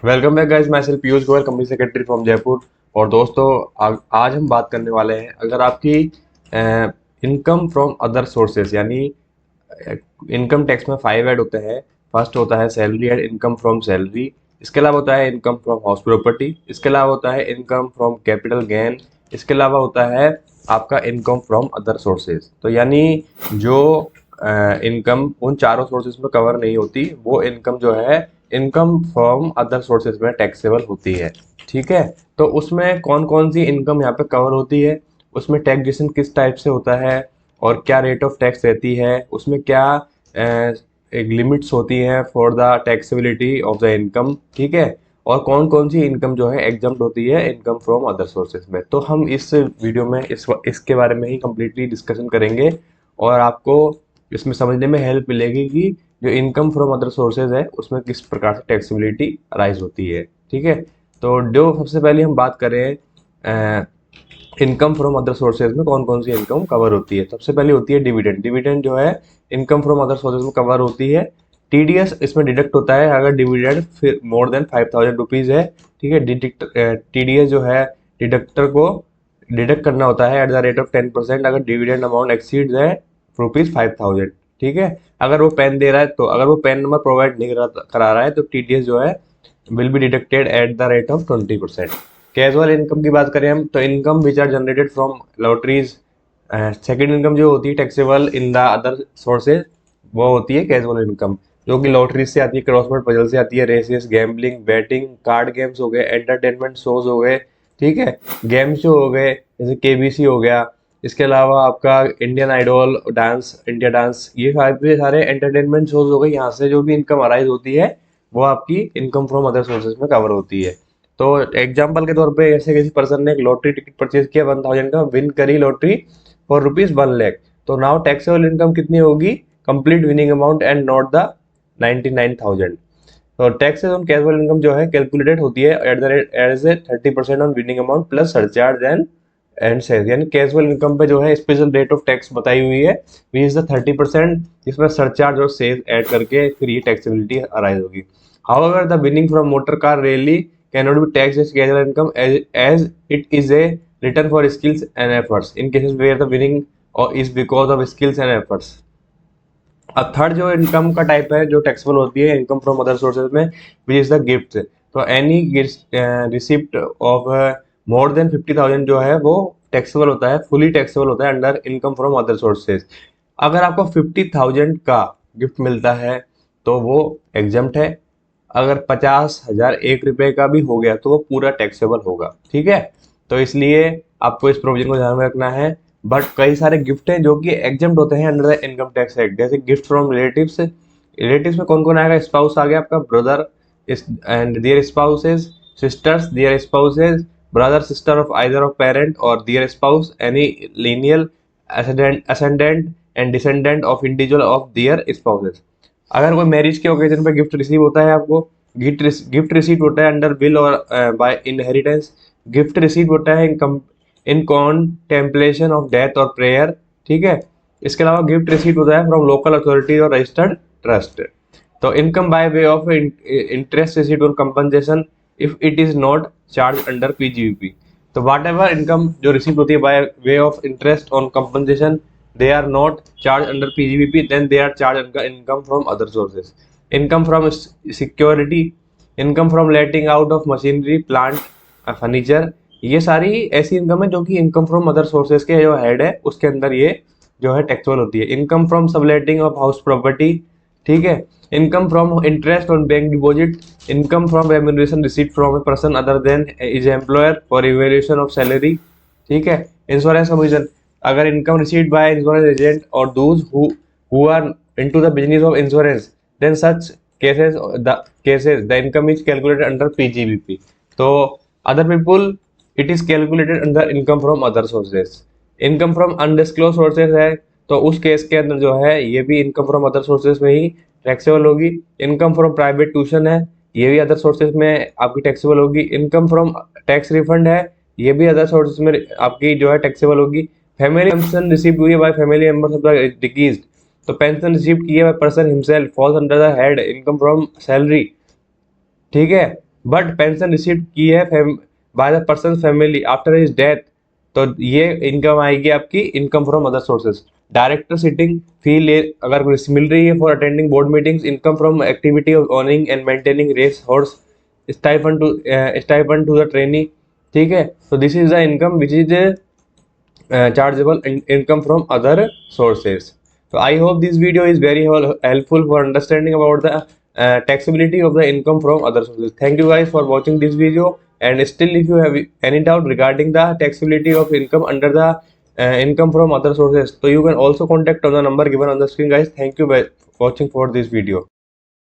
Welcome back guys, my self Piyush Goyal, company secretary from Jaipur. और दोस्तों, आज हम बात करने वाले हैं, अगर आपकी इनकम फ्रॉम अदर सोर्सेज यानी इनकम टैक्स में 5 ऐड होते हैं। फर्स्ट होता है salary and income from salary. इसके अलावा होता है इनकम फ्रॉम हाउस प्रॉपर्टी। इसके अलावा होता है इनकम फ्रॉम कैपिटल गेन। इसके अलावा होता है आपका इनकम फ्रॉम अदर सोर्सेज। तो यानी जो इनकम उन चारों सोर्सेज में कवर नहीं होती, वो इनकम जो है इनकम फ्रॉम अदर सोर्सेज में टैक्सेबल होती है। ठीक है, तो उसमें कौन कौन सी इनकम यहाँ पे कवर होती है, उसमें टैक्सेशन किस टाइप से होता है और क्या रेट ऑफ टैक्स रहती है, उसमें क्या एक लिमिट्स होती हैं for the taxability of the income. ठीक है, और कौन कौन सी इनकम जो है एग्जम्प्ट होती है इनकम फ्रॉम अदर सोर्सेज में। तो हम इस वीडियो में इसके बारे में ही कम्प्लीटली डिस्कशन करेंगे और आपको इसमें समझने में हेल्प मिलेगी कि जो इनकम फ्रॉम अदर सोर्सेज है उसमें किस प्रकार से टैक्सेबिलिटी अराइज होती है। ठीक है, तो जो सबसे पहले हम बात करें इनकम फ्रॉम अदर सोर्सेज में कौन कौन सी इनकम कवर होती है। सबसे पहले होती है डिविडेंड। डिविडेंड जो है इनकम फ्रॉम अदर सोर्सेज में कवर होती है। टीडीएस इसमें डिडक्ट होता है अगर डिविडेंड फिर मोर देन 5,000 रुपीज है। ठीक है, टीडीएस जो है डिडक्टर को डिडक्ट करना होता है एट द रेट ऑफ 10% अगर डिविडेंड अमाउंट एक्सीड है ₹5,000। ठीक है, अगर वो पेन दे रहा है, तो अगर वो पेन नंबर प्रोवाइड नहीं करा रहा है तो टीडीएस जो है will be deducted at the rate of 20%। Casual income की बात करें हम, तो income which are generated from lotteries. Second income जो होती है taxable in the other sources, वो होती है कैजुअल इनकम, जो कि लॉटरी से आती है, क्रॉसवर्ड पजल से आती है, races, gambling, betting, card games हो गए, एंटरटेनमेंट शोज हो गए। ठीक है, गेम शो हो गए जैसे केबीसी हो गया। इसके अलावा आपका Indian Idol, dance India dance, ये सारे सारे एंटरटेनमेंट शोज हो गए। यहाँ से जो भी इनकम अराइज होती है वो आपकी इनकम फ्रॉम अदर सोर्सेज में कवर होती है। तो एग्जाम्पल के तौर पे ऐसे किसी पर्सन ने एक लॉटरी टिकट परचेज किया 1,000 का, विन करी लॉटरी फॉर ₹1,00,000, तो नाउ टैक्सेबल इनकम कितनी होगी? Complete winning amount and not the 99,000। तो टैक्सेस ऑन कैजुअल इनकम जो है कैलकुलेटेड होती है at the rate as a 30% on winning amount plus surcharge and cess. यानी कैजुअल इनकम पे जो है स्पेशल रेट ऑफ टैक्स बताई हुई है, विच इज द 30%, जिसमें सरचार्ज और सेस ऐड करके फिर ये टैक्सेबिलिटी अराइज होगी। However the winning from motor car rally cannot be taxed as casual income as it is a return for skills and efforts in cases where the winning or is because of skills and efforts। अब third जो income का type है जो taxable होती है income from other sources में, which is the gift. तो any receipt of more than 50,000 जो है वो टैक्सेबल होता है, फुली टैक्सेबल होता है under income from other sources. अगर आपको 50,000 का गिफ्ट मिलता है तो वो एग्जम्प्ट है। अगर 50,000 ₹1 का भी हो गया तो वो पूरा टैक्सेबल होगा। ठीक है, तो इसलिए आपको इस प्रोविजन को ध्यान में रखना है। बट कई सारे गिफ्ट हैं जो कि एग्जम्प्ट होते हैं under the income tax act, जैसे गिफ्ट फ्रॉम रिलेटिव्स। रिलेटिव्स में कौन कौन आएगा? स्पाउस आ गया, आपका brother and their spouses, sisters, their spouses, brother sister of either of parent और their spouse, any lineal ascendant and descendant of individual of their spouses. अगर कोई मैरिज के ओकेजन पर गिफ्ट रिसीव होता है आपको, गिफ्ट रिसीव होता है अंडर विल और बाय इनहेरिटेंस। गिफ्ट रिसीव होता है इन कॉन्टेम्पलेशन ऑफ डेथ और प्रेयर। ठीक है, इसके अलावा गिफ्ट रिसीव होता है फ्रॉम लोकल अथॉरिटी और रजिस्टर्ड ट्रस्ट। तो income by way of interest received और compensation if it is not charge under PGBP. तो वाट एवर इनकम जो रिसीव होती है by way of interest on compensation, they are not charged under PGBP, then they are charged under income from other sources। income from security, income from letting out of machinery, plant, furniture, ये सारी ऐसी income है जो कि income from other sources के जो head है उसके अंदर ये जो है टैक्सेबल होती है। Income from subletting of house property. ठीक है, income from interest on bank deposit, income from remuneration receipt from a person other than is employer for evaluation of salary. ठीक है, इंश्योरेंस कमीशन, अगर income received by insurance agent और those who are into the business of insurance, then such cases the income is calculated under PGBP। तो other people it is calculated under income from other sources। Income from undisclosed sources है तो उस case के अंदर जो है ये भी इनकम फ्रॉम अदर सोर्सेज में ही टैक्सेबल होगी। इनकम फ्रॉम प्राइवेट ट्यूशन है, ये भी अदर सोर्सेज में आपकी टैक्सेबल होगी। इनकम फ्रॉम टैक्स रिफंड है, ये भी अदर सोर्सेज में आपकी जो है टैक्सेबल होगी। फैमिली पेंशन रिसीव हुई है by family members of the deceased, तो पेंशन रिसीव की है by person himself falls under the head income from salary. ठीक है, बट पेंशन रिसीव की है by the person family after his death, तो ये इनकम आएगी आपकी income from other sources. Director sitting fee ले अगर मिल रही है for attending board meetings, income from activity of owning and maintaining race horse, stipend to the trainee. ठीक है, तो this is the income which is chargeable income from other sources. So I hope this video is very helpful for understanding about the taxability of the income from other sources. Thank you guys for watching this video, and still if you have any doubt regarding the taxability of income under the income from other sources, so you can also contact on the number given on the screen guys. Thank you for watching for this video.